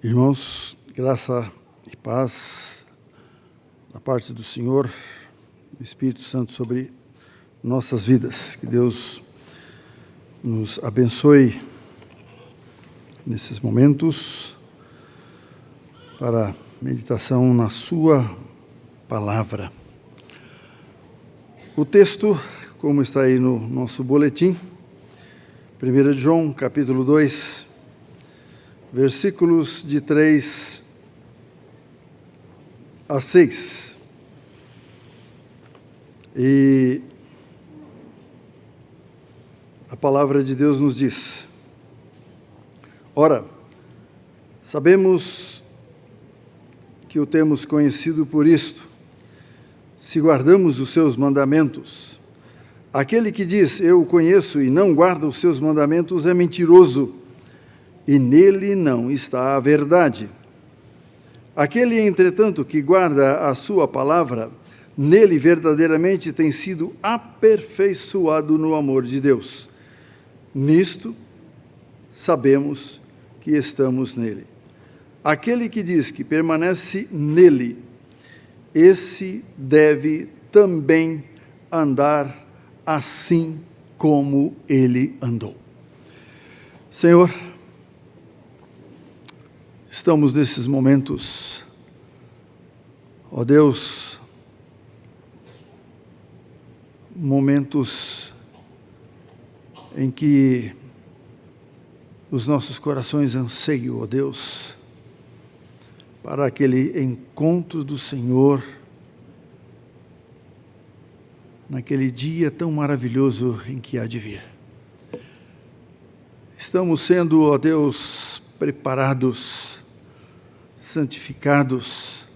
Irmãos, graça e paz da parte do Senhor, do Espírito Santo sobre nossas vidas. Que Deus nos abençoe nesses momentos para meditação na sua palavra. O texto, como está aí no nosso boletim, 1 João, capítulo 2, versículos de 3 a 6. E a palavra de Deus nos diz: Ora, sabemos que o temos conhecido por isto, se guardamos os seus mandamentos. Aquele que diz, eu o conheço, e não guarda os seus mandamentos, é mentiroso, e nele não está a verdade. Aquele, entretanto, que guarda a sua palavra, nele verdadeiramente tem sido aperfeiçoado no amor de Deus. Nisto sabemos que estamos nele. Aquele que diz que permanece nele, esse deve também andar assim como ele andou. Senhor, estamos nesses momentos, ó Deus, momentos em que os nossos corações anseiam, ó Deus, para aquele encontro do Senhor, naquele dia tão maravilhoso em que há de vir. Estamos sendo, ó Deus, preparados, santificados,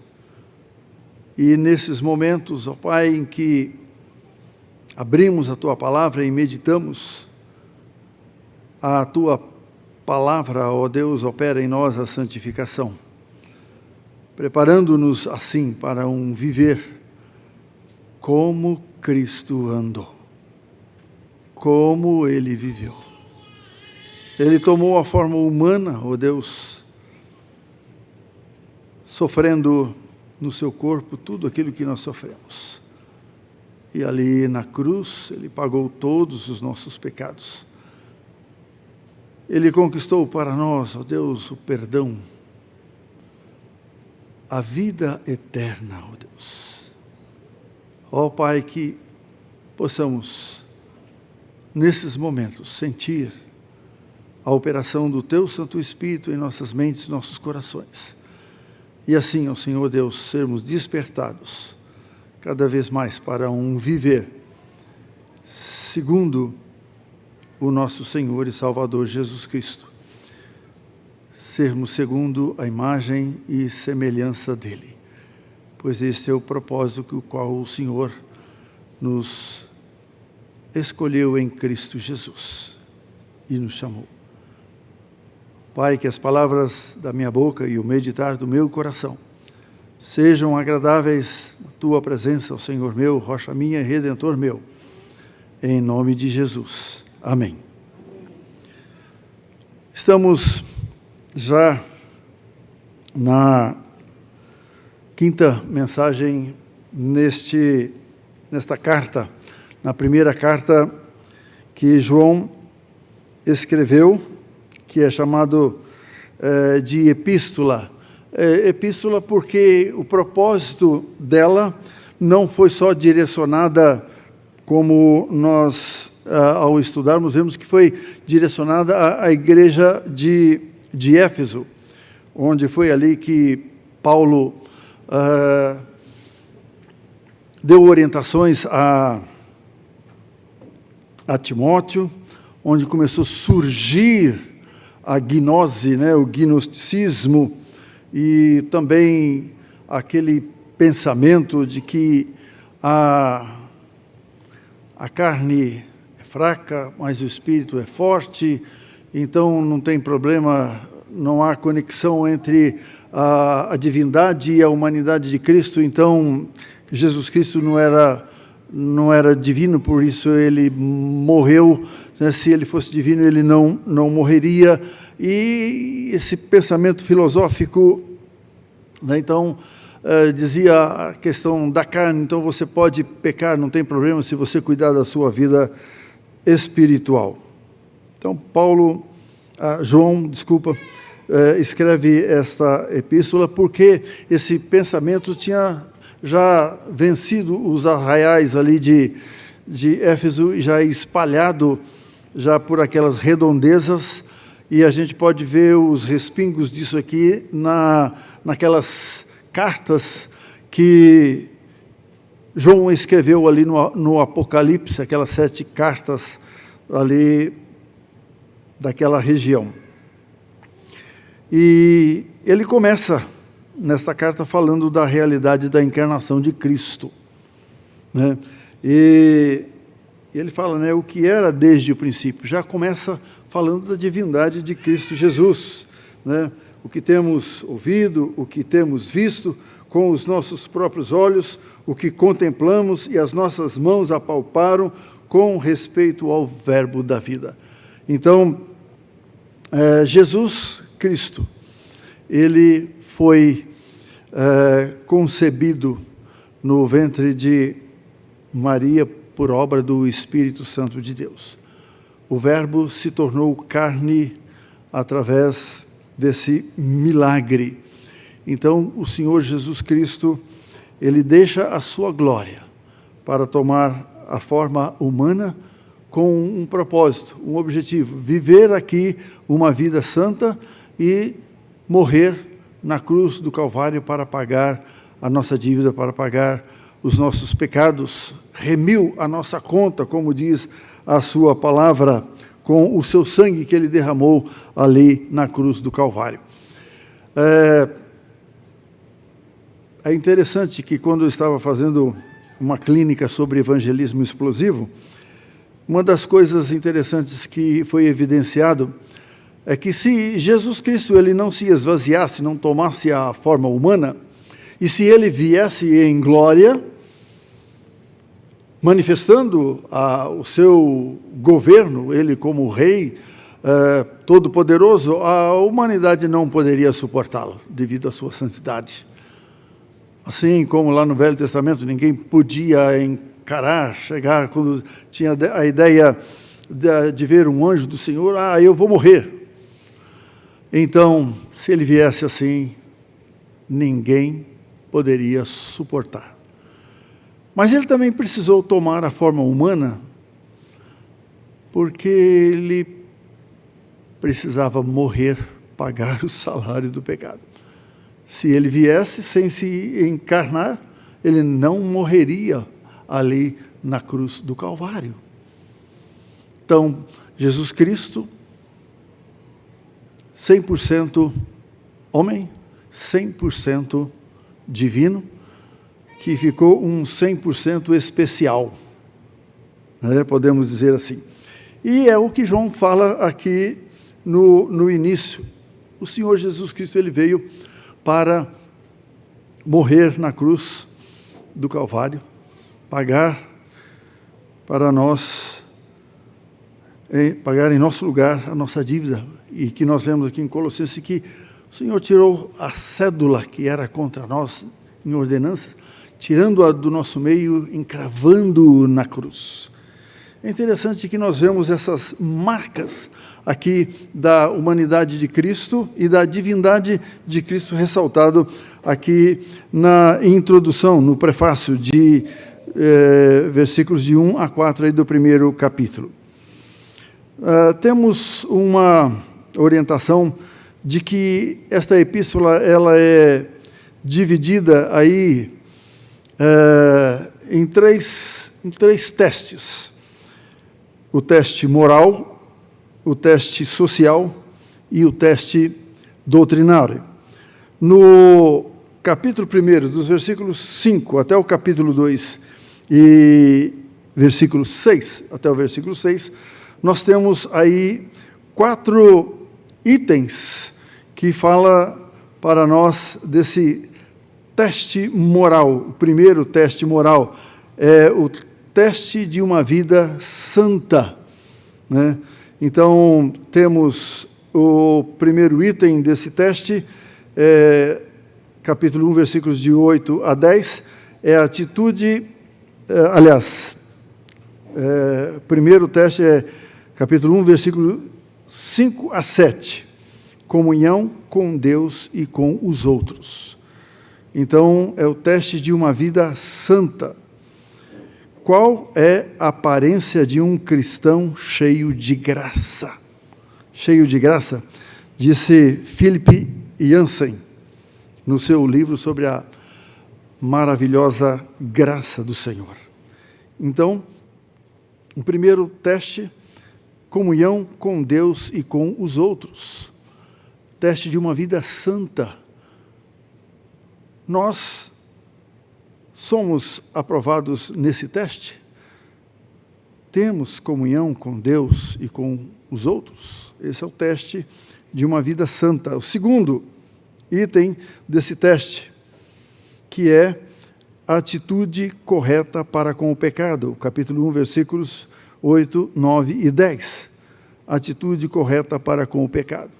e nesses momentos, ó Pai, em que abrimos a Tua palavra e meditamos, a Tua palavra, ó Deus, opera em nós a santificação, preparando-nos assim para um viver como Cristo andou, como Ele viveu. Ele tomou a forma humana, ó Deus, sofrendo no seu corpo tudo aquilo que nós sofremos. E ali na cruz, Ele pagou todos os nossos pecados. Ele conquistou para nós, ó Deus, o perdão, a vida eterna, ó Deus. Ó Pai, que possamos, nesses momentos, sentir a operação do Teu Santo Espírito em nossas mentes e nossos corações. E assim, ó Senhor Deus, sermos despertados cada vez mais para um viver segundo o nosso Senhor e Salvador Jesus Cristo. Sermos segundo a imagem e semelhança dEle. Pois este é o propósito com o qual o Senhor nos escolheu em Cristo Jesus e nos chamou. Pai, que as palavras da minha boca e o meditar do meu coração sejam agradáveis na Tua presença, ó Senhor meu, rocha minha e redentor meu, em nome de Jesus. Amém. Estamos já na quinta mensagem nesta carta, na primeira carta que João escreveu, que é chamado de epístola. Epístola porque o propósito dela não foi só direcionada, como nós, ao estudarmos, vemos que foi direcionada à igreja de Éfeso, onde foi ali que Paulo deu orientações a Timóteo, onde começou a surgir a gnose, o gnosticismo, e também aquele pensamento de que a carne é fraca, mas o espírito é forte, então não tem problema, não há conexão entre a divindade e a humanidade de Cristo, então Jesus Cristo não era divino, por isso ele morreu, se ele fosse divino ele não morreria, E esse pensamento filosófico, né, então, dizia a questão da carne, então você pode pecar, não tem problema se você cuidar da sua vida espiritual. Então, João, escreve esta epístola porque esse pensamento tinha já vencido os arraiais ali de Éfeso, já espalhado já por aquelas redondezas, e a gente pode ver os respingos disso aqui naquelas cartas que João escreveu ali no Apocalipse, aquelas 7 cartas ali daquela região. E ele começa nesta carta falando da realidade da encarnação de Cristo, né? E ele fala, né, o que era desde o princípio. Já começa falando da divindade de Cristo Jesus, né? O que temos ouvido, o que temos visto com os nossos próprios olhos, o que contemplamos e as nossas mãos apalparam com respeito ao verbo da vida. Então, Jesus Cristo, ele foi concebido no ventre de Maria por obra do Espírito Santo de Deus. O Verbo se tornou carne através desse milagre. Então, o Senhor Jesus Cristo, ele deixa a sua glória para tomar a forma humana com um propósito, um objetivo: viver aqui uma vida santa e morrer na cruz do Calvário para pagar a nossa dívida, para pagar os nossos pecados, remiu a nossa conta, como diz a sua palavra, com o seu sangue que ele derramou ali na cruz do Calvário. É interessante que quando eu estava fazendo uma clínica sobre evangelismo explosivo, uma das coisas interessantes que foi evidenciado é que se Jesus Cristo ele não se esvaziasse, não tomasse a forma humana, e se ele viesse em glória, manifestando o seu governo, ele como rei todo-poderoso, a humanidade não poderia suportá-lo, devido à sua santidade. Assim como lá no Velho Testamento, ninguém podia chegar, quando tinha a ideia de ver um anjo do Senhor, eu vou morrer. Então, se ele viesse assim, ninguém poderia suportar. Mas ele também precisou tomar a forma humana, porque ele precisava morrer, pagar o salário do pecado. Se ele viesse sem se encarnar, ele não morreria ali na cruz do Calvário. Então, Jesus Cristo, 100% homem, 100% divino, que ficou um 100% especial, né? Podemos dizer assim. E é o que João fala aqui no início. O Senhor Jesus Cristo, ele veio para morrer na cruz do Calvário, pagar para nós, pagar em nosso lugar a nossa dívida, e que nós lemos aqui em Colossenses que o Senhor tirou a cédula que era contra nós em ordenança, tirando-a do nosso meio, encravando na cruz. É interessante que nós vemos essas marcas aqui da humanidade de Cristo e da divindade de Cristo ressaltado aqui na introdução, no prefácio de versículos de 1 a 4 aí do primeiro capítulo. Temos uma orientação de que esta epístola ela é dividida aí em três testes: o teste moral, o teste social e o teste doutrinário. No capítulo 1, dos versículos 5 até o capítulo 2 e versículo 6 até o versículo 6, nós temos aí 4 itens que fala para nós desse teste moral. O primeiro teste moral é o teste de uma vida santa, né? Então, temos o primeiro item desse teste, capítulo 1, versículos de 8 a 10, é a atitude, primeiro teste é capítulo 1, versículo 5 a 7, comunhão com Deus e com os outros. Então, é o teste de uma vida santa. Qual é a aparência de um cristão cheio de graça? Cheio de graça, disse Philip Yancey, no seu livro sobre a maravilhosa graça do Senhor. Então, o primeiro teste, comunhão com Deus e com os outros. Teste de uma vida santa. Nós somos aprovados nesse teste? Temos comunhão com Deus e com os outros? Esse é o teste de uma vida santa. O segundo item desse teste, que é a atitude correta para com o pecado. Capítulo 1, versículos 8, 9 e 10. Atitude correta para com o pecado.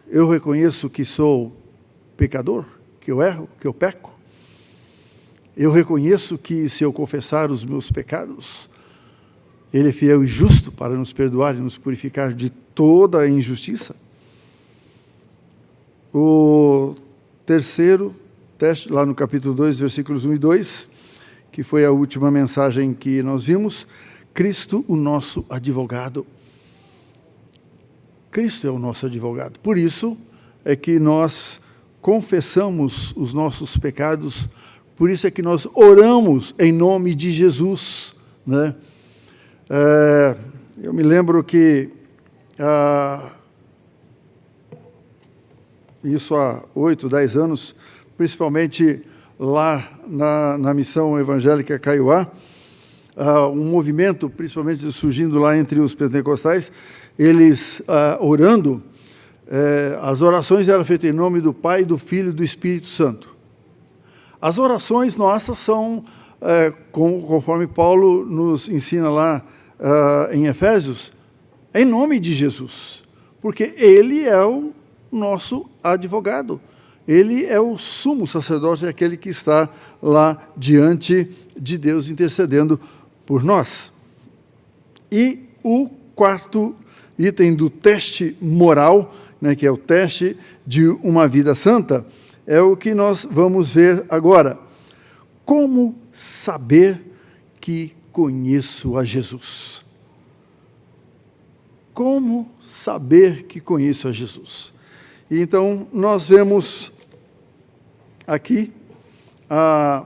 Eu reconheço que sou pecador, que eu erro, que eu peco. Eu reconheço que se eu confessar os meus pecados, Ele é fiel e justo para nos perdoar e nos purificar de toda a injustiça. O terceiro teste, lá no capítulo 2, versículos 1 e 2, que foi a última mensagem que nós vimos, Cristo, o nosso advogado. Cristo é o nosso advogado. Por isso é que nós confessamos os nossos pecados, por isso é que nós oramos em nome de Jesus, né? Eu me lembro que isso há 8, 10 anos, principalmente lá na missão evangélica Caiuá, um movimento, principalmente surgindo lá entre os pentecostais, eles orando, as orações eram feitas em nome do Pai, do Filho e do Espírito Santo. As orações nossas são, conforme Paulo nos ensina lá em Efésios, em nome de Jesus, porque Ele é o nosso advogado. Ele é o sumo sacerdote, é aquele que está lá diante de Deus intercedendo por nós. E o quarto item do teste moral, né, que é o teste de uma vida santa, é o que nós vamos ver agora. Como saber que conheço a Jesus? Como saber que conheço a Jesus? E então, nós vemos aqui a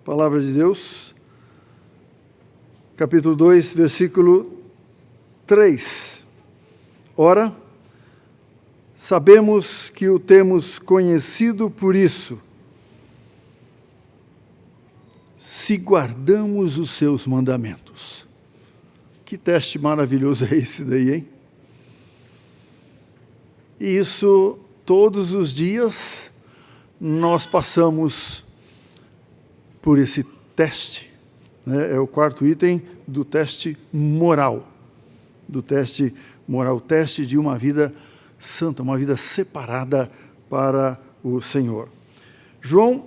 palavra de Deus, capítulo 2, versículo 3. Ora, sabemos que o temos conhecido por isso, se guardamos os seus mandamentos. Que teste maravilhoso é esse daí, hein? E isso, todos os dias, nós passamos por esse teste, né? É o quarto item do teste moral. Do teste moral, o teste de uma vida santa, uma vida separada para o Senhor. João,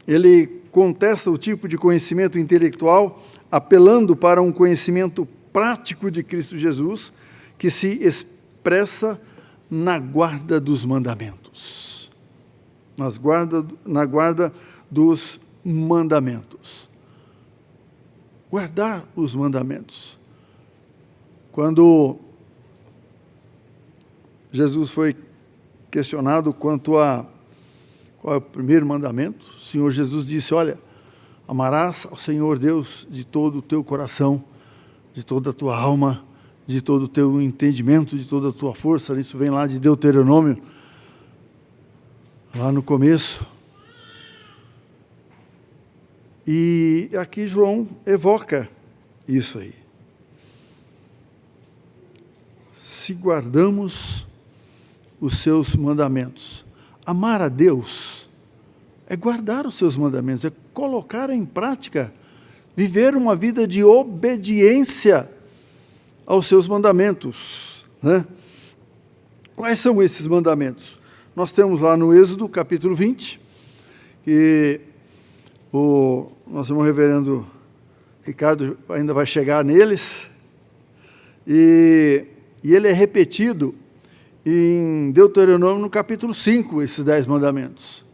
ele contesta o tipo de conhecimento intelectual, apelando para um conhecimento prático de Cristo Jesus, que se expressa na guarda dos mandamentos. Na guarda dos mandamentos. Guardar os mandamentos. Quando Jesus foi questionado quanto a qual é o primeiro mandamento, o Senhor Jesus disse, olha, amarás ao Senhor Deus de todo o teu coração, de toda a tua alma, de todo o teu entendimento, de toda a tua força. Isso vem lá de Deuteronômio, lá no começo. E aqui João evoca isso aí. Se guardamos os seus mandamentos. Amar a Deus é guardar os seus mandamentos, é colocar em prática, viver uma vida de obediência aos seus mandamentos, né? Quais são esses mandamentos? Nós temos lá no Êxodo, capítulo 20, que o nosso irmão reverendo Ricardo ainda vai chegar neles, e ele é repetido em Deuteronômio, no capítulo 5, esses 10 mandamentos.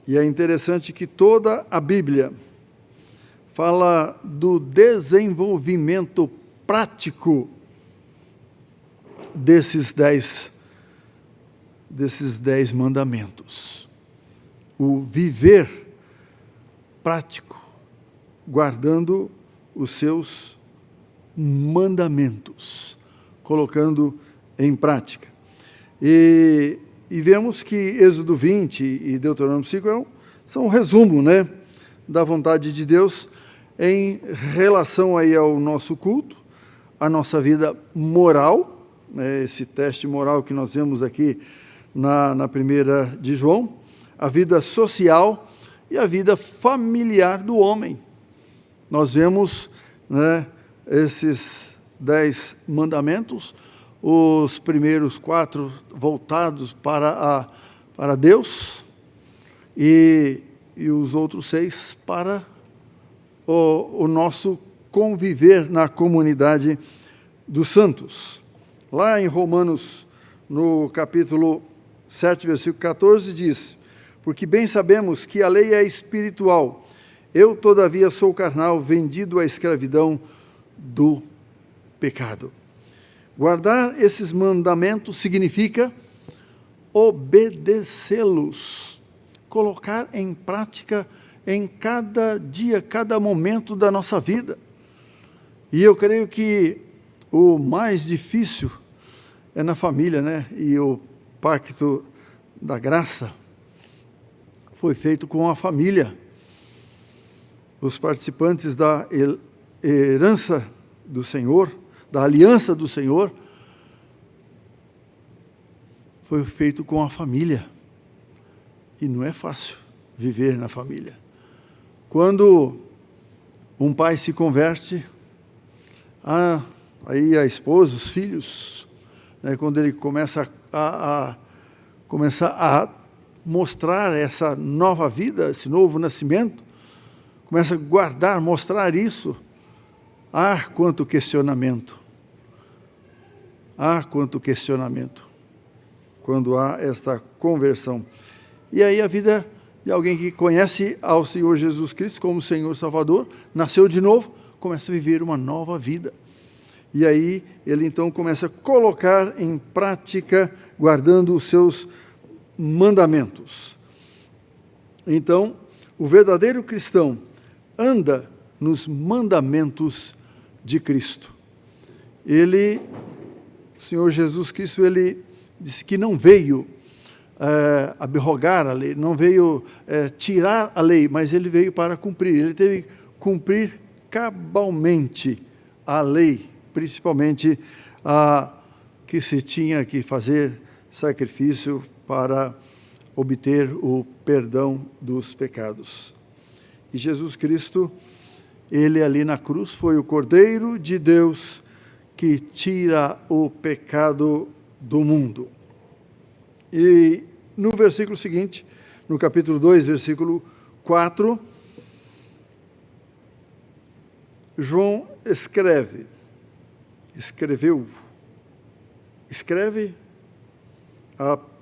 E é interessante que toda a Bíblia fala do desenvolvimento prático desses 10 mandamentos. O viver prático, guardando os seus mandamentos, colocando em prática. E vemos que Êxodo 20 e Deuteronômio 5 são um resumo, né, da vontade de Deus em relação aí ao nosso culto, à nossa vida moral, né, esse teste moral que nós vemos aqui na primeira de João, a vida social e a vida familiar do homem. Nós vemos, né, esses 10 mandamentos, os primeiros 4 voltados para Deus e os outros 6 para o nosso conviver na comunidade dos santos. Lá em Romanos, no capítulo 7, versículo 14, diz: porque bem sabemos que a lei é espiritual, eu todavia sou carnal, vendido à escravidão do pecado. Guardar esses mandamentos significa obedecê-los, colocar em prática em cada dia, cada momento da nossa vida. E eu creio que o mais difícil é na família, né? E o pacto da graça foi feito com a família. Os participantes da herança do Senhor, da aliança do Senhor, foi feito com a família. E não é fácil viver na família. Quando um pai se converte, aí a esposa, os filhos, né, quando ele começa a mostrar essa nova vida, esse novo nascimento, começa a guardar, mostrar isso, quanto questionamento. Quanto questionamento quando há esta conversão. E aí a vida de alguém que conhece ao Senhor Jesus Cristo como Senhor Salvador, nasceu de novo, começa a viver uma nova vida. E aí ele então começa a colocar em prática, guardando os seus mandamentos. Então, o verdadeiro cristão anda nos mandamentos de Cristo. O Senhor Jesus Cristo, ele disse que não veio abrogar a lei, não veio tirar a lei, mas ele veio para cumprir. Ele teve que cumprir cabalmente a lei, principalmente que se tinha que fazer sacrifício para obter o perdão dos pecados. E Jesus Cristo, ele ali na cruz foi o Cordeiro de Deus que tira o pecado do mundo. E no versículo seguinte, no capítulo 2, versículo 4, João escreve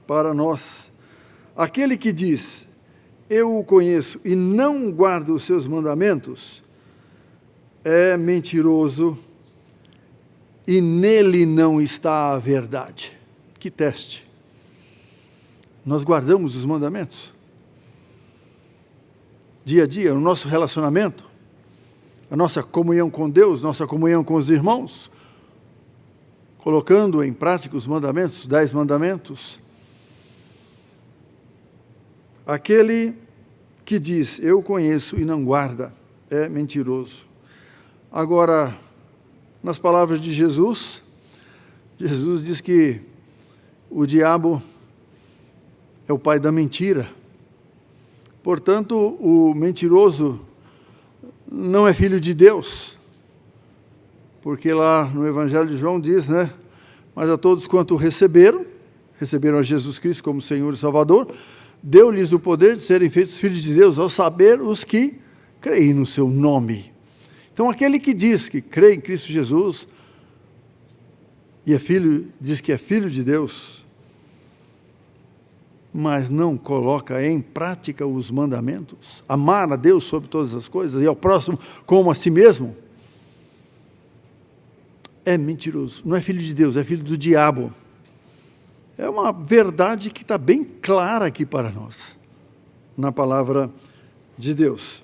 para nós: aquele que diz, eu o conheço, e não guarda os seus mandamentos, é mentiroso, e nele não está a verdade. Que teste! Nós guardamos os mandamentos? Dia a dia, no nosso relacionamento, a nossa comunhão com Deus, nossa comunhão com os irmãos, colocando em prática os mandamentos, 10 mandamentos. Aquele que diz, eu conheço e não guarda, é mentiroso. Agora, nas palavras de Jesus, Jesus diz que o diabo é o pai da mentira. Portanto, o mentiroso não é filho de Deus. porque lá no Evangelho de João diz, né? Mas a todos quanto receberam a Jesus Cristo como Senhor e Salvador, deu-lhes o poder de serem feitos filhos de Deus, ao saber os que creem no seu nome. Então, aquele que diz que crê em Cristo Jesus e diz que é filho de Deus, mas não coloca em prática os mandamentos, amar a Deus sobre todas as coisas e ao próximo como a si mesmo, é mentiroso, não é filho de Deus, é filho do diabo. É uma verdade que está bem clara aqui para nós, na palavra de Deus.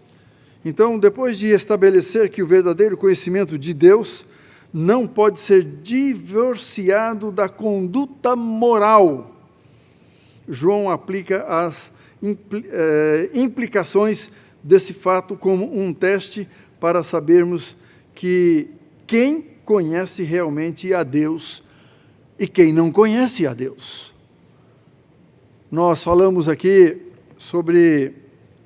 Então, depois de estabelecer que o verdadeiro conhecimento de Deus não pode ser divorciado da conduta moral, João aplica as implicações desse fato como um teste para sabermos que quem conhece realmente a Deus e quem não conhece a Deus. Nós falamos aqui sobre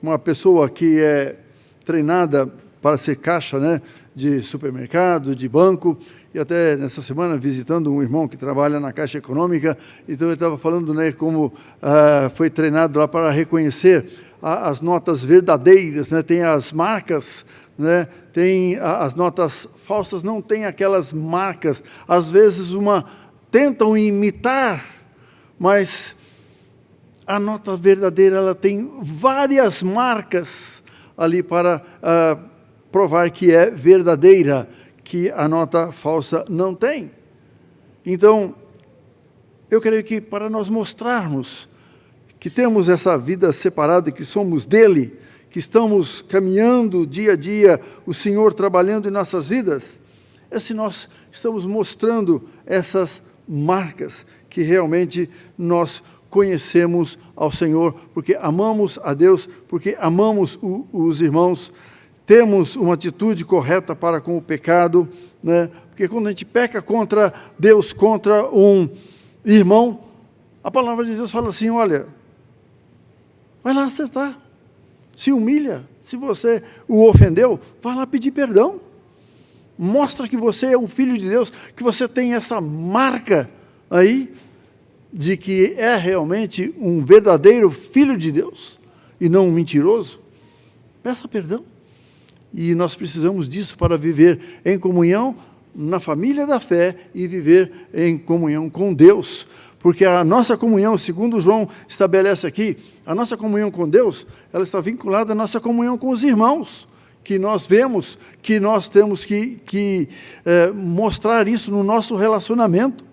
uma pessoa que é treinada para ser caixa, né, de supermercado, de banco, e até nessa semana visitando um irmão que trabalha na Caixa Econômica, então ele estava falando, né, como foi treinado lá para reconhecer as notas verdadeiras, né, tem as marcas, né, tem as notas falsas, não tem aquelas marcas, às vezes tentam imitar, mas a nota verdadeira ela tem várias marcas ali para provar que é verdadeira, que a nota falsa não tem. Então, eu creio que para nós mostrarmos que temos essa vida separada, que somos dele, que estamos caminhando dia a dia, o Senhor trabalhando em nossas vidas, é se nós estamos mostrando essas marcas que realmente nós conhecemos ao Senhor, porque amamos a Deus, porque amamos os irmãos, temos uma atitude correta para com o pecado, né? Porque quando a gente peca contra Deus, contra um irmão, a palavra de Deus fala assim, olha, vai lá acertar, se humilha, se você o ofendeu, vai lá pedir perdão, mostra que você é um filho de Deus, que você tem essa marca aí, de que é realmente um verdadeiro filho de Deus, e não um mentiroso, peça perdão. E nós precisamos disso para viver em comunhão na família da fé e viver em comunhão com Deus. Porque a nossa comunhão, segundo João estabelece aqui, a nossa comunhão com Deus, ela está vinculada à nossa comunhão com os irmãos, que nós vemos, que nós temos que mostrar isso no nosso relacionamento.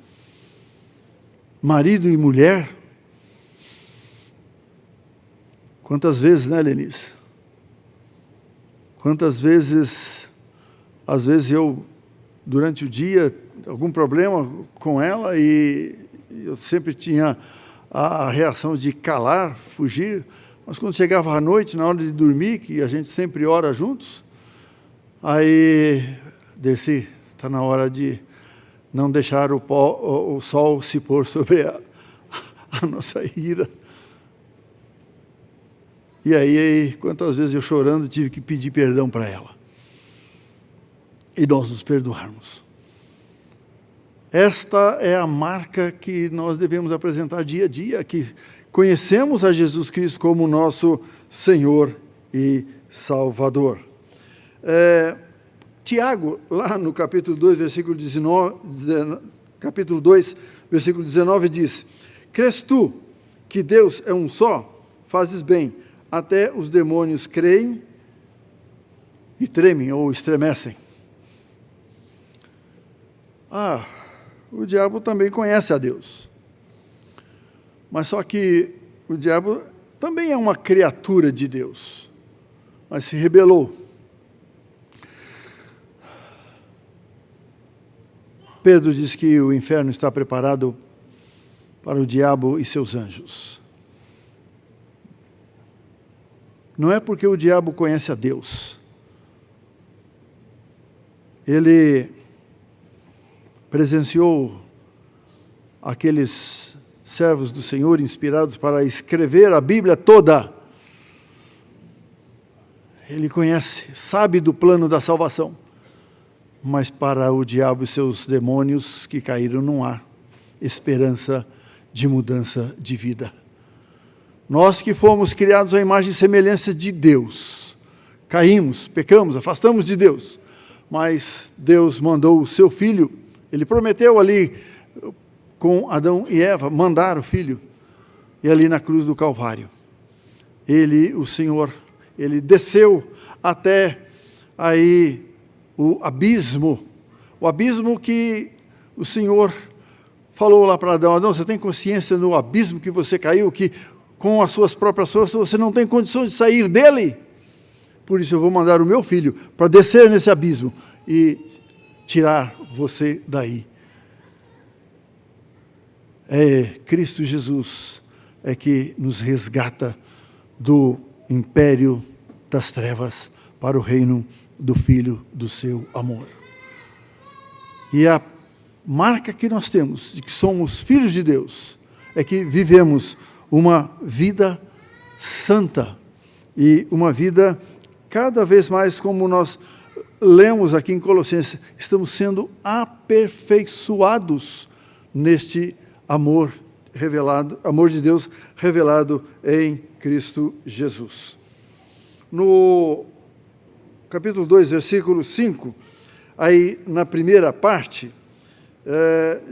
Marido e mulher. Quantas vezes, né, Lenice? Quantas vezes, às vezes eu, durante o dia, algum problema com ela e eu sempre tinha a reação de calar, fugir, mas quando chegava à noite, na hora de dormir, que a gente sempre ora juntos, aí, Dercy, está na hora de não deixar o sol se pôr sobre a nossa ira. E aí, quantas vezes eu chorando, tive que pedir perdão para ela. E nós nos perdoarmos. Esta é a marca que nós devemos apresentar dia a dia, que conhecemos a Jesus Cristo como nosso Senhor e Salvador. Tiago, lá no capítulo 2, versículo 19, diz, crês tu que Deus é um só? Fazes bem. Até os demônios creem e tremem ou estremecem. O diabo também conhece a Deus. Mas só que o diabo também é uma criatura de Deus, mas se rebelou. Pedro diz que o inferno está preparado para o diabo e seus anjos. Não é porque o diabo conhece a Deus. Ele presenciou aqueles servos do Senhor inspirados para escrever a Bíblia toda. Ele conhece, sabe do plano da salvação. mas para o diabo e seus demônios que caíram não há esperança de mudança de vida. Nós que fomos criados à imagem e semelhança de Deus, caímos, pecamos, afastamos de Deus, mas Deus mandou o seu Filho, Ele prometeu ali com Adão e Eva, mandar o Filho, e ali na cruz do Calvário, Ele, o Senhor, Ele desceu até aí o abismo que o Senhor falou lá para Adão: Adão, você tem consciência no abismo que você caiu, que com as suas próprias forças você não tem condições de sair dele? Por isso eu vou mandar o meu Filho para descer nesse abismo e tirar você daí. É Cristo Jesus é que nos resgata do império das trevas para o reino do Filho do seu amor. E a marca que nós temos de que somos filhos de Deus é que vivemos uma vida santa e uma vida cada vez mais, como nós lemos aqui em Colossenses, estamos sendo aperfeiçoados neste amor revelado, amor de Deus revelado em Cristo Jesus. No capítulo 2, versículo 5, aí na primeira parte,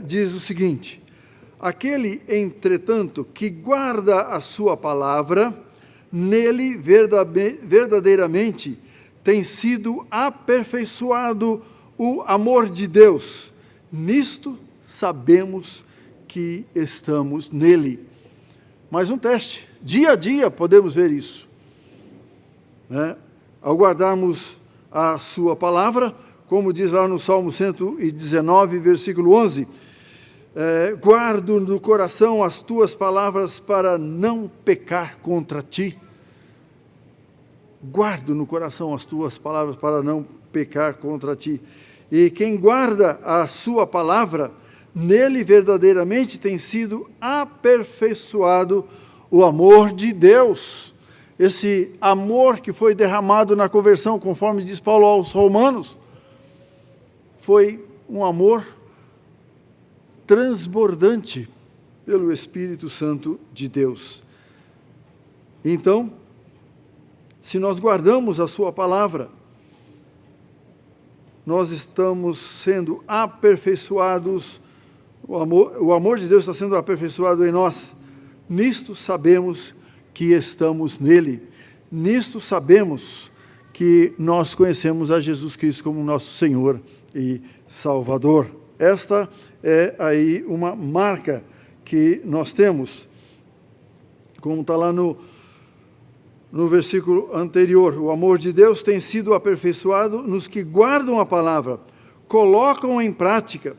diz o seguinte: aquele, entretanto, que guarda a sua palavra, nele verdadeiramente tem sido aperfeiçoado o amor de Deus. Nisto sabemos que estamos nele. Mais um teste. Dia a dia podemos ver isso, né? Ao guardarmos a sua palavra, como diz lá no Salmo 119, versículo 11, guardo no coração as tuas palavras para não pecar contra ti. Guardo no coração as tuas palavras para não pecar contra ti. E quem guarda a sua palavra, nele verdadeiramente tem sido aperfeiçoado o amor de Deus. Esse amor que foi derramado na conversão, conforme diz Paulo aos Romanos, foi um amor transbordante pelo Espírito Santo de Deus. Então, se nós guardamos a sua palavra, nós estamos sendo aperfeiçoados, o amor de Deus está sendo aperfeiçoado em nós. Nisto sabemos que estamos nele. Nisto sabemos que nós conhecemos a Jesus Cristo como nosso Senhor e Salvador. Esta é aí uma marca que nós temos, como está lá no versículo anterior: o amor de Deus tem sido aperfeiçoado nos que guardam a palavra, colocam em prática.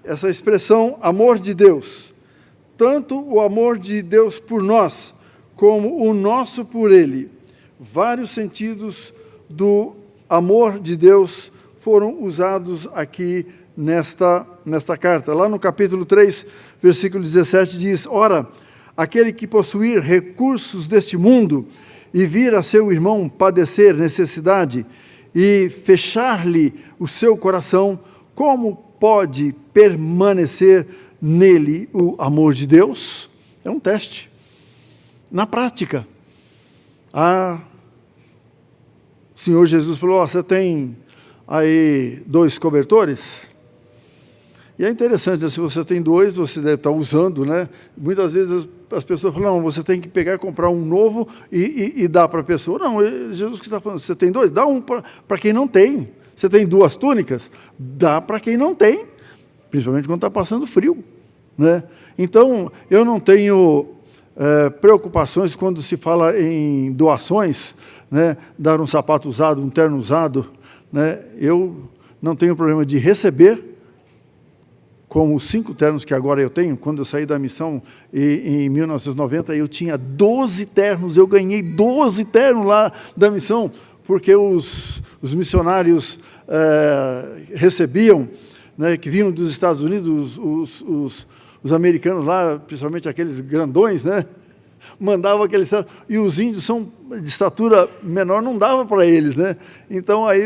Essa expressão, amor de Deus, tanto o amor de Deus por nós, como o nosso por Ele. Vários sentidos do amor de Deus foram usados aqui nesta carta. Lá no capítulo 3, versículo 17, diz: ora, aquele que possuir recursos deste mundo e vir a seu irmão padecer necessidade e fechar-lhe o seu coração, como pode permanecer nele o amor de Deus? É um teste. Na prática, o Senhor Jesus falou: você tem aí 2 cobertores? E é interessante, né? Se você tem 2, você deve estar usando, né? Muitas vezes as pessoas falam: não, você tem que pegar e comprar um novo e dar para a pessoa. Não, Jesus que está falando: você tem 2? Dá um para quem não tem. Você tem 2 túnicas? Dá para quem não tem, principalmente quando está passando frio, né? Então, eu não tenho preocupações quando se fala em doações, né? Dar um sapato usado, um terno usado, né? Eu não tenho problema de receber, como os 5 ternos que agora eu tenho. Quando eu saí da missão em 1990, eu tinha 12 ternos, eu ganhei 12 ternos lá da missão, porque os missionários recebiam, né, que vinham dos Estados Unidos, os americanos lá, principalmente aqueles grandões, né, mandavam aqueles ternos, e os índios são de estatura menor, não dava para eles, né? Então aí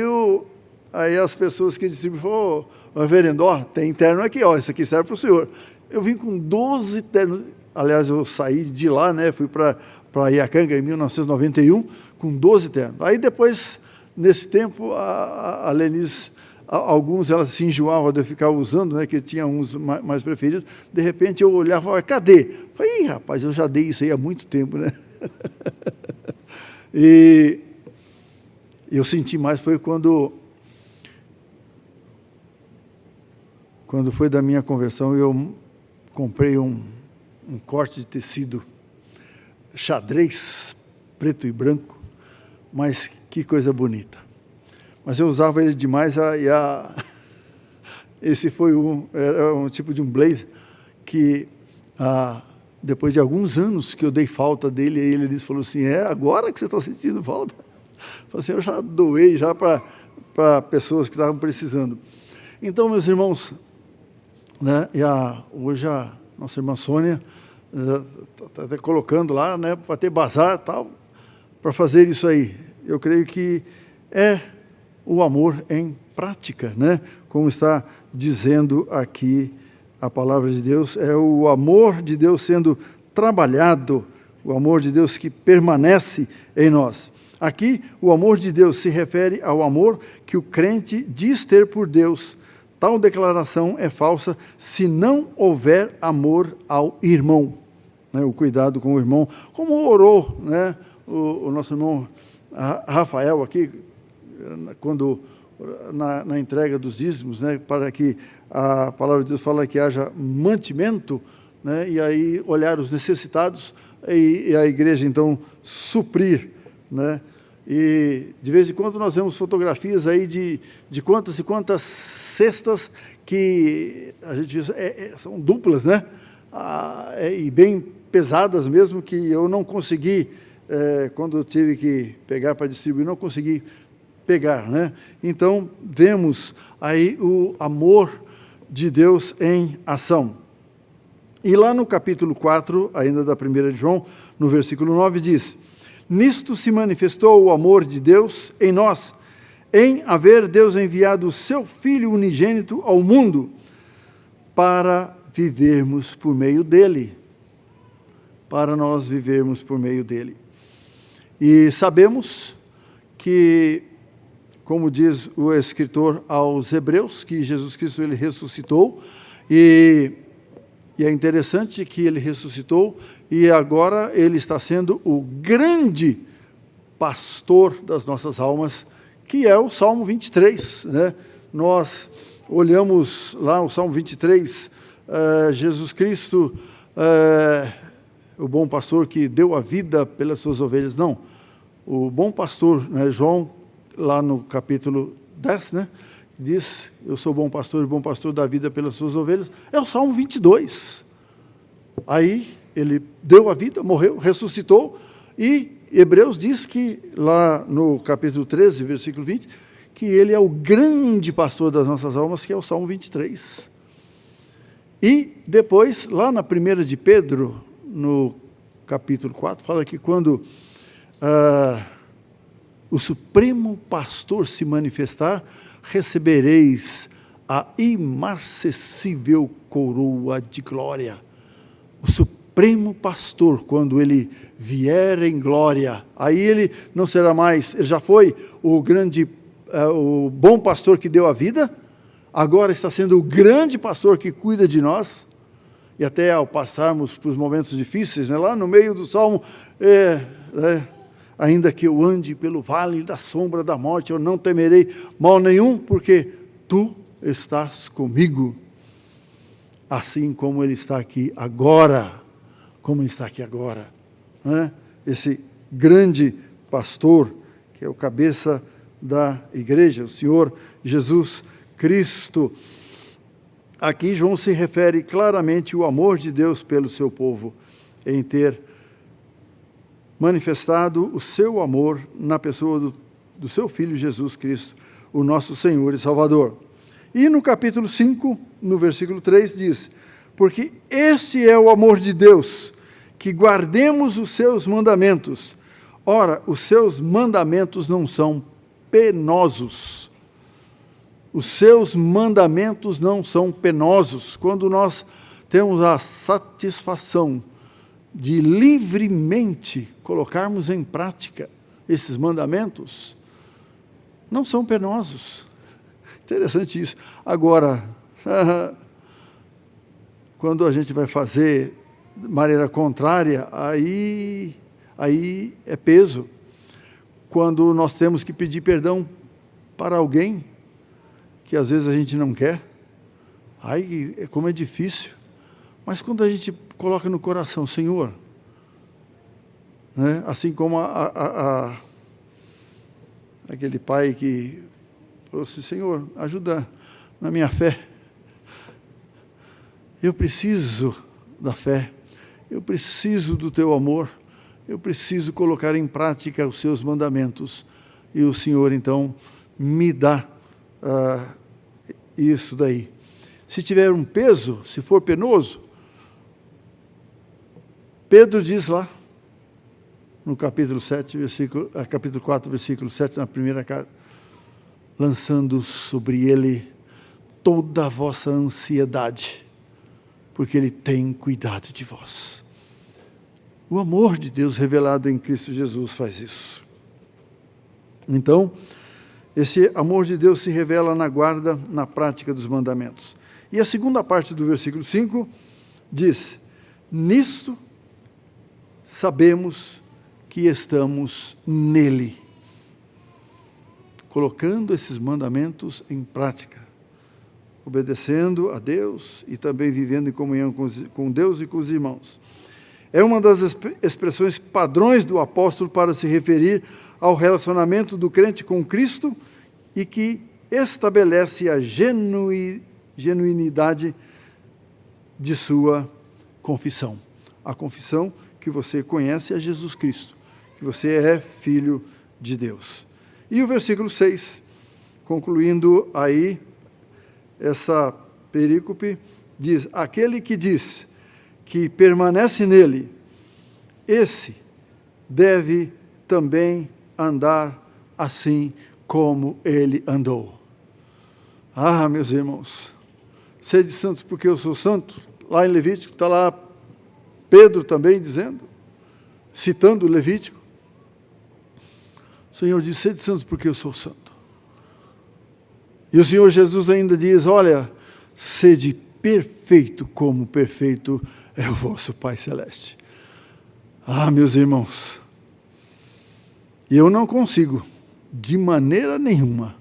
Aí as pessoas que distribuem falaram, reverendo, tem terno aqui, isso aqui serve para o senhor. Eu vim com 12 ternos, aliás, eu saí de lá, né, fui para Iacanga em 1991, com 12 ternos. Aí depois, nesse tempo, a Lenise, alguns elas se enjoavam de eu ficar usando, né, que tinha uns mais preferidos, de repente eu olhava e falava, cadê? Falei, rapaz, eu já dei isso aí há muito tempo, né? E eu senti mais, foi quando foi da minha conversão, eu comprei um corte de tecido xadrez, preto e branco, mas que coisa bonita. Mas eu usava ele demais, esse foi era um tipo de um blazer que, depois de alguns anos que eu dei falta dele, aí ele falou assim, agora que você está sentindo falta? Eu falei assim, eu já doei já para pessoas que estavam precisando. Então, meus irmãos, né, hoje a nossa irmã Sônia está até colocando lá, né, para ter bazar tal, para fazer isso aí. Eu creio que é o amor em prática, né? Como está dizendo aqui a palavra de Deus, é o amor de Deus sendo trabalhado, o amor de Deus que permanece em nós. Aqui, o amor de Deus se refere ao amor que o crente diz ter por Deus. Tal declaração é falsa se não houver amor ao irmão, né? O cuidado com o irmão, como orou, né, o nosso irmão Rafael aqui, quando na entrega dos dízimos, né, para que a palavra de Deus fala que haja mantimento, né, e aí olhar os necessitados e a igreja então suprir, né? E de vez em quando nós vemos fotografias aí de quantas e quantas cestas que a gente são duplas, né? E bem pesadas mesmo, que eu não consegui, quando eu tive que pegar para distribuir, não consegui pegar, né? Então, vemos aí o amor de Deus em ação. E lá no capítulo 4, ainda da 1 de João, no versículo 9, diz, nisto se manifestou o amor de Deus em nós, em haver Deus enviado o seu Filho unigênito ao mundo, para vivermos por meio dele, para nós vivermos por meio dele. E sabemos que, como diz o escritor aos Hebreus, que Jesus Cristo ele ressuscitou, e é interessante que ele ressuscitou, e agora ele está sendo o grande pastor das nossas almas, que é o Salmo 23, né? Nós olhamos lá o Salmo 23, Jesus Cristo, o bom pastor que deu a vida pelas suas ovelhas. Não, o bom pastor, né, João, lá no capítulo 10, né, diz, eu sou bom pastor dá a vida pelas suas ovelhas, é o Salmo 22. Aí ele deu a vida, morreu, ressuscitou, e Hebreus diz que, lá no capítulo 13, versículo 20, que ele é o grande pastor das nossas almas, que é o Salmo 23. E depois, lá na 1 de Pedro, no capítulo 4, fala que quando o Supremo Pastor se manifestar, recebereis a imarcessível coroa de glória. O Supremo Pastor, quando ele vier em glória, aí ele não será mais, ele já foi o grande, o bom pastor que deu a vida, agora está sendo o grande pastor que cuida de nós, e até ao passarmos por momentos difíceis, né, lá no meio do Salmo, ainda que eu ande pelo vale da sombra da morte, eu não temerei mal nenhum, porque tu estás comigo, assim como ele está aqui agora, né? Esse grande pastor, que é o cabeça da igreja, o Senhor Jesus Cristo. Aqui João se refere claramente ao amor de Deus pelo seu povo, em ter manifestado o seu amor na pessoa do seu Filho Jesus Cristo, o nosso Senhor e Salvador. E no capítulo 5, no versículo 3, diz, porque esse é o amor de Deus, que guardemos os seus mandamentos. Ora, os seus mandamentos não são penosos. Os seus mandamentos não são penosos. Quando nós temos a satisfação de livremente colocarmos em prática esses mandamentos, não são penosos. Interessante isso. Agora, quando a gente vai fazer de maneira contrária, aí é peso. Quando nós temos que pedir perdão para alguém que às vezes a gente não quer, aí como é difícil. Mas quando a gente coloca no coração, Senhor, né? Assim como aquele pai que falou assim, Senhor, ajuda na minha fé. Eu preciso da fé, eu preciso do teu amor, eu preciso colocar em prática os seus mandamentos. E o Senhor, então, me dá isso daí. Se tiver um peso, se for penoso, Pedro diz lá, no capítulo 4, versículo 7, na primeira carta, lançando sobre ele toda a vossa ansiedade, porque ele tem cuidado de vós. O amor de Deus revelado em Cristo Jesus faz isso. Então, esse amor de Deus se revela na guarda, na prática dos mandamentos. E a segunda parte do versículo 5 diz, nisto sabemos que estamos nele, colocando esses mandamentos em prática, obedecendo a Deus e também vivendo em comunhão com Deus e com os irmãos. É uma das expressões padrões do apóstolo para se referir ao relacionamento do crente com Cristo e que estabelece a genuinidade de sua confissão. A confissão que você conhece a Jesus Cristo, que você é filho de Deus. E o versículo 6, concluindo aí essa perícope, diz, aquele que diz que permanece nele, esse deve também andar assim como ele andou. Ah, meus irmãos, sede santos porque eu sou santo. Lá em Levítico está lá Pedro também dizendo, citando Levítico, o Senhor diz, sede santos porque eu sou santo. E o Senhor Jesus ainda diz, olha, sede perfeito como perfeito é o vosso Pai Celeste. Ah, meus irmãos, eu não consigo, de maneira nenhuma,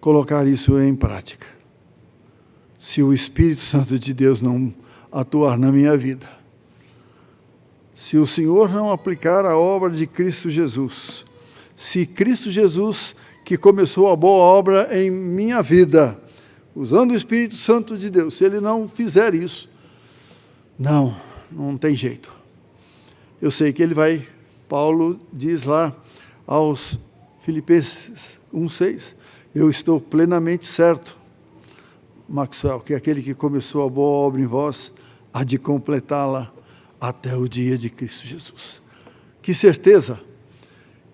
colocar isso em prática, se o Espírito Santo de Deus não atuar na minha vida. Se o Senhor não aplicar a obra de Cristo Jesus, se Cristo Jesus, que começou a boa obra em minha vida, usando o Espírito Santo de Deus, se Ele não fizer isso, não tem jeito. Eu sei que Ele vai, Paulo diz lá aos Filipenses 1,6, eu estou plenamente certo, Maxwell, que aquele que começou a boa obra em vós, há de completá-la até o dia de Cristo Jesus. Que certeza!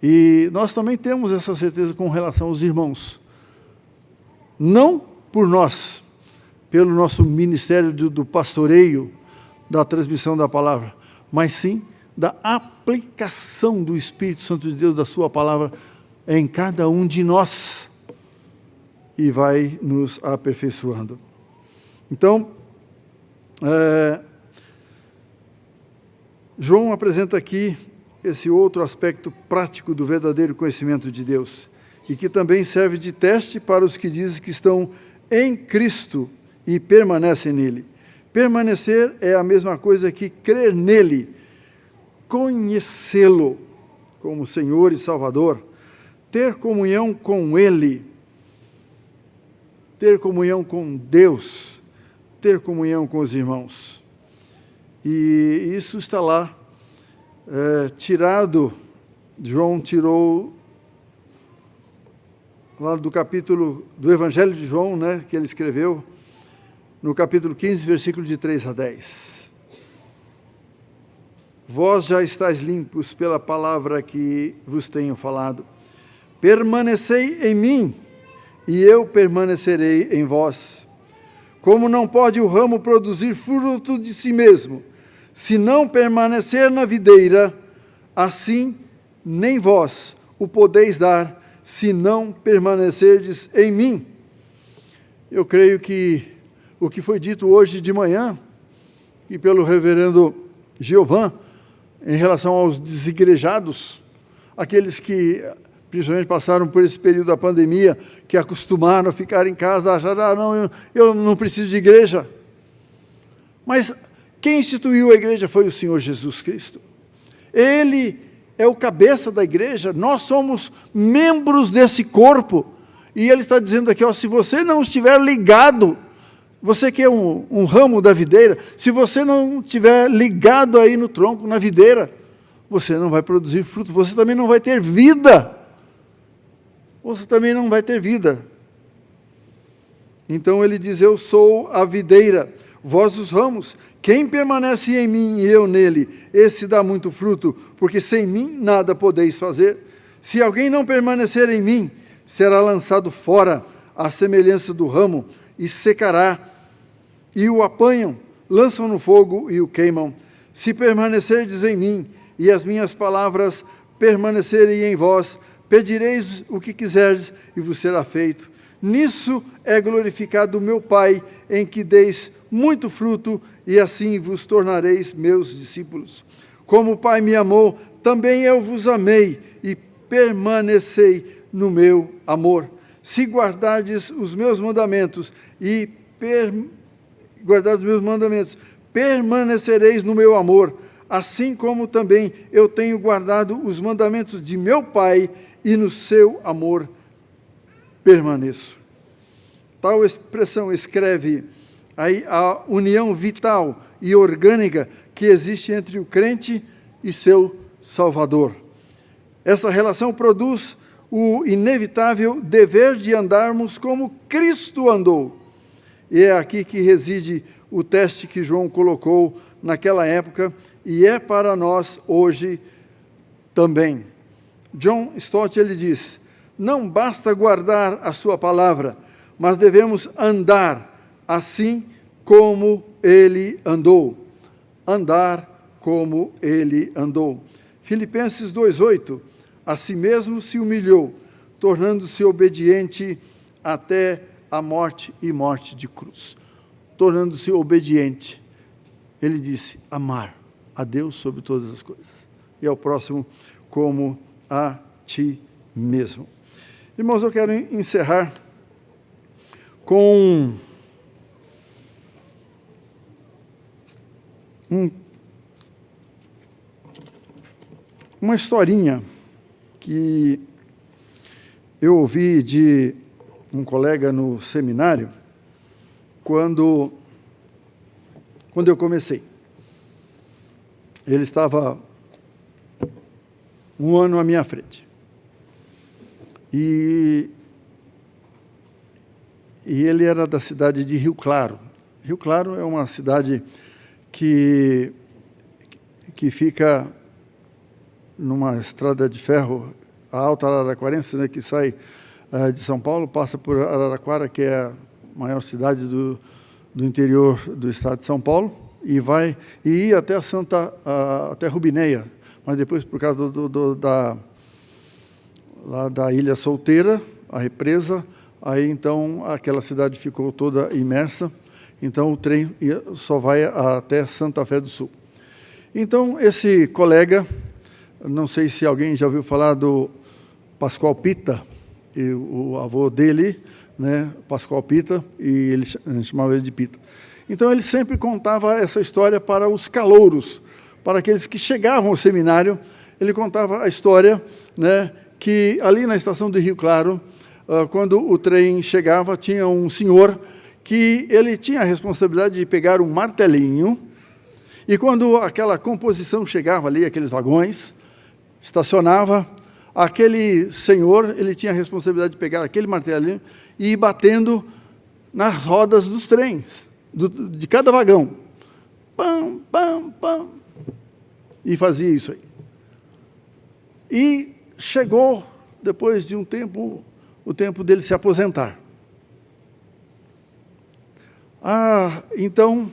E nós também temos essa certeza com relação aos irmãos. Não por nós, pelo nosso ministério do pastoreio, da transmissão da palavra, mas sim da aplicação do Espírito Santo de Deus, da sua palavra, em cada um de nós, e vai nos aperfeiçoando. Então, João apresenta aqui esse outro aspecto prático do verdadeiro conhecimento de Deus, e que também serve de teste para os que dizem que estão em Cristo e permanecem nele. Permanecer é a mesma coisa que crer nele, conhecê-lo como Senhor e Salvador, ter comunhão com ele, ter comunhão com Deus, ter comunhão com os irmãos. E isso está lá, João tirou lá do capítulo do Evangelho de João, né, que ele escreveu, no capítulo 15, versículo de 3 a 10. Vós já estáis limpos pela palavra que vos tenho falado. Permanecei em mim, e eu permanecerei em vós. Como não pode o ramo produzir fruto de si mesmo, se não permanecer na videira, assim nem vós o podeis dar, se não permanecerdes em mim. Eu creio que o que foi dito hoje de manhã, e pelo reverendo Giovan, em relação aos desigrejados, aqueles que principalmente passaram por esse período da pandemia, que acostumaram a ficar em casa, acharam, não, eu não preciso de igreja. Mas quem instituiu a igreja foi o Senhor Jesus Cristo. Ele é o cabeça da igreja, nós somos membros desse corpo. E ele está dizendo aqui, ó, se você não estiver ligado, você que é um ramo da videira, se você não estiver ligado aí no tronco, na videira, você não vai produzir fruto, você também não vai ter vida. Você também não vai ter vida. Então ele diz, eu sou a videira, vós os ramos, quem permanece em mim e eu nele, esse dá muito fruto, porque sem mim nada podeis fazer. Se alguém não permanecer em mim, será lançado fora à semelhança do ramo, e secará, e o apanham, lançam no fogo e o queimam. Se permanecerdes em mim, e as minhas palavras permanecerem em vós, pedireis o que quiserdes, e vos será feito. Nisso é glorificado o meu Pai, em que deis muito fruto, e assim vos tornareis meus discípulos. Como o Pai me amou, também eu vos amei, e permanecei no meu amor. Se guardardes os meus mandamentos, permanecereis no meu amor, assim como também eu tenho guardado os mandamentos de meu Pai, e no seu amor permaneço. Tal expressão escreve aí a união vital e orgânica que existe entre o crente e seu Salvador. Essa relação produz o inevitável dever de andarmos como Cristo andou. E é aqui que reside o teste que João colocou naquela época e é para nós hoje também. John Stott, ele diz, não basta guardar a sua palavra, mas devemos andar assim como ele andou. Andar como ele andou. Filipenses 2:8, a si mesmo se humilhou, tornando-se obediente até a morte e morte de cruz. Tornando-se obediente. Ele disse, amar a Deus sobre todas as coisas, e ao próximo como a ti mesmo. Irmãos, eu quero encerrar com uma historinha que eu ouvi de um colega no seminário quando eu comecei. Ele estava um ano à minha frente. E ele era da cidade de Rio Claro. Rio Claro é uma cidade que fica numa estrada de ferro, a Alta Araraquarense, né, que sai de São Paulo, passa por Araraquara, que é a maior cidade do interior do estado de São Paulo, e ia até até Rubinéia, mas depois, por causa da Ilha Solteira, a represa, aí então aquela cidade ficou toda imersa, então o trem só vai até Santa Fé do Sul. Então esse colega, não sei se alguém já ouviu falar do Pascoal Pita, e o avô dele, né, Pascoal Pita, e a gente chamava ele de Pita. Então ele sempre contava essa história para os calouros, para aqueles que chegavam ao seminário. Ele contava a história, né, que ali na estação de Rio Claro, quando o trem chegava, tinha um senhor que ele tinha a responsabilidade de pegar um martelinho, e quando aquela composição chegava ali, aqueles vagões, estacionava, aquele senhor, ele tinha a responsabilidade de pegar aquele martelinho e ir batendo nas rodas dos trens, de cada vagão. Pam, pam, pam. E fazia isso aí. E chegou depois de um tempo, o tempo dele se aposentar. Então,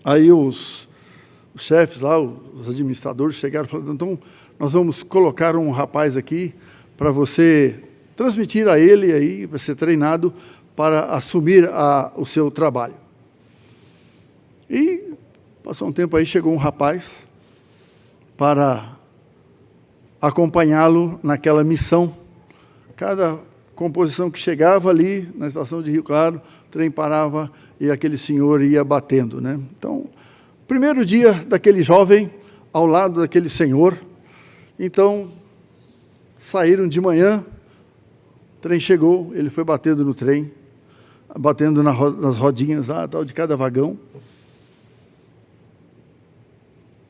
aí os chefes lá, os administradores chegaram e falaram, então, nós vamos colocar um rapaz aqui para você transmitir a ele aí, para ser treinado, para assumir o seu trabalho. E passou um tempo aí, chegou um rapaz para acompanhá-lo naquela missão. Cada composição que chegava ali na estação de Rio Claro, o trem parava e aquele senhor ia batendo, né? Então, primeiro dia daquele jovem ao lado daquele senhor, então saíram de manhã, o trem chegou, ele foi batendo no trem, batendo nas rodinhas lá, tal, de cada vagão.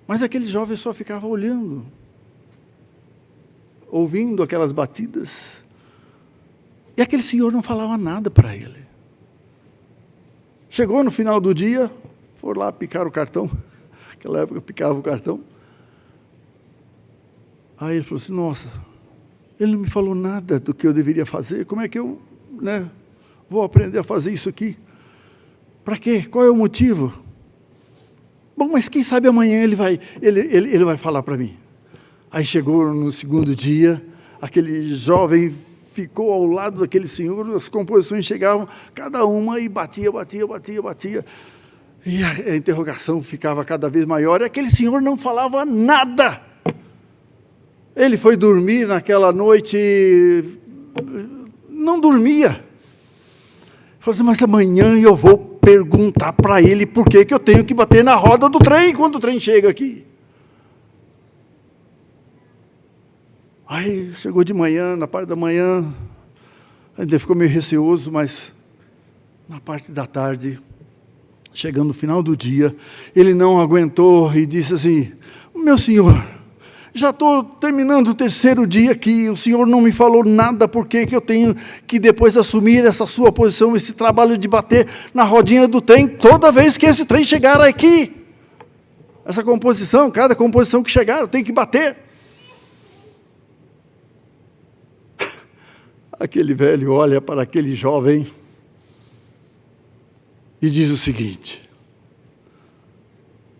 Mas aquele jovem só ficava olhando, ouvindo aquelas batidas, e aquele senhor não falava nada para ele. Chegou no final do dia, foram lá picar o cartão, naquela época picava o cartão. Aí ele falou assim, nossa, ele não me falou nada do que eu deveria fazer, como é que eu, vou aprender a fazer isso aqui? Para quê? Qual é o motivo? Bom, mas quem sabe amanhã ele vai falar para mim. Aí chegou no segundo dia, aquele jovem ficou ao lado daquele senhor, as composições chegavam, cada uma, e batia. E a interrogação ficava cada vez maior, e aquele senhor não falava nada. Ele foi dormir naquela noite, não dormia. Falou assim, mas amanhã eu vou perguntar para ele por que eu tenho que bater na roda do trem quando o trem chega aqui. Aí chegou de manhã, na parte da manhã, ainda ficou meio receoso, mas na parte da tarde, chegando no final do dia, ele não aguentou e disse assim, meu senhor, já estou terminando o terceiro dia aqui, o senhor não me falou nada, por que eu tenho que depois assumir essa sua posição, esse trabalho de bater na rodinha do trem, toda vez que esse trem chegar aqui. Essa composição, cada composição que chegar, eu tenho que bater. Aquele velho olha para aquele jovem e diz o seguinte,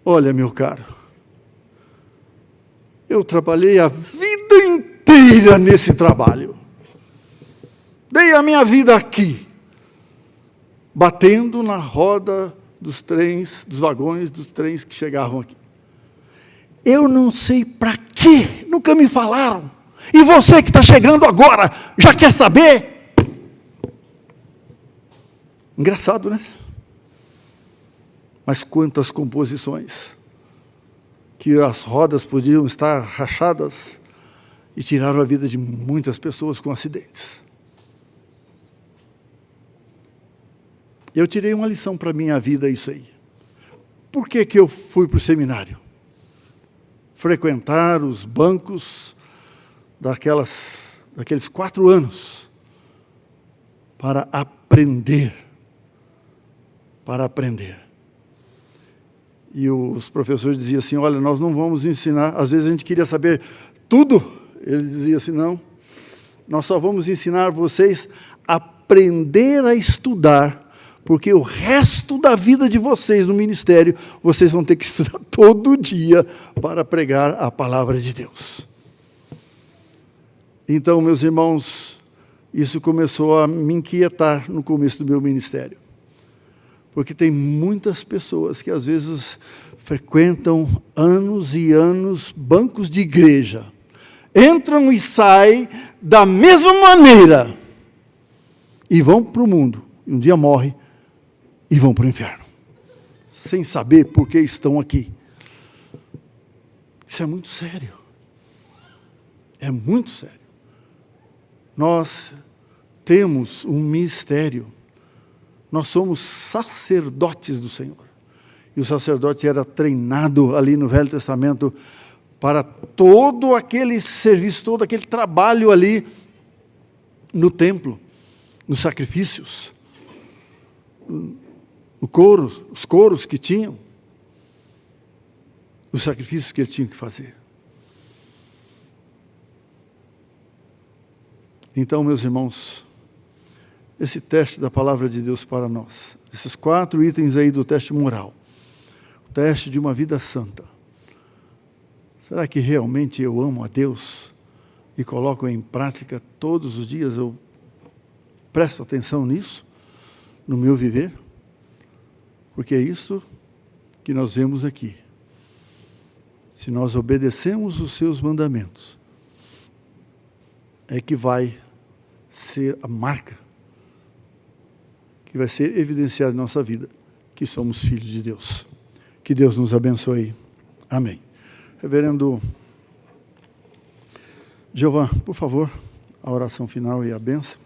olha, meu caro, eu trabalhei a vida inteira nesse trabalho. Dei a minha vida aqui, batendo na roda dos trens, dos vagões dos trens que chegavam aqui. Eu não sei para quê, nunca me falaram. E você que está chegando agora, já quer saber? Engraçado, né? Mas quantas composições que as rodas podiam estar rachadas e tiraram a vida de muitas pessoas com acidentes. Eu tirei uma lição para a minha vida isso aí. Por que eu fui para o seminário? Frequentar os bancos daqueles 4 anos para aprender. E os professores diziam assim, olha, nós não vamos ensinar, às vezes a gente queria saber tudo, eles diziam assim, não, nós só vamos ensinar vocês a aprender a estudar, porque o resto da vida de vocês no ministério, vocês vão ter que estudar todo dia para pregar a palavra de Deus. Então, meus irmãos, isso começou a me inquietar no começo do meu ministério. Porque tem muitas pessoas que às vezes frequentam anos e anos bancos de igreja, entram e saem da mesma maneira, e vão para o mundo, e um dia morrem, e vão para o inferno, sem saber por que estão aqui. Isso é muito sério. É muito sério. Nós temos um ministério, nós somos sacerdotes do Senhor. E o sacerdote era treinado ali no Velho Testamento para todo aquele serviço, todo aquele trabalho ali no templo, nos sacrifícios, no coro, os coros que tinham, os sacrifícios que eles tinham que fazer. Então, meus irmãos, esse teste da palavra de Deus para nós, esses 4 itens aí do teste moral, o teste de uma vida santa. Será que realmente eu amo a Deus e coloco em prática todos os dias? Eu presto atenção nisso, no meu viver? Porque é isso que nós vemos aqui. Se nós obedecemos os seus mandamentos, é que vai ser a marca, que vai ser evidenciada em nossa vida, que somos filhos de Deus. Que Deus nos abençoe. Amém. Reverendo Giovan, por favor, a oração final e a bênção.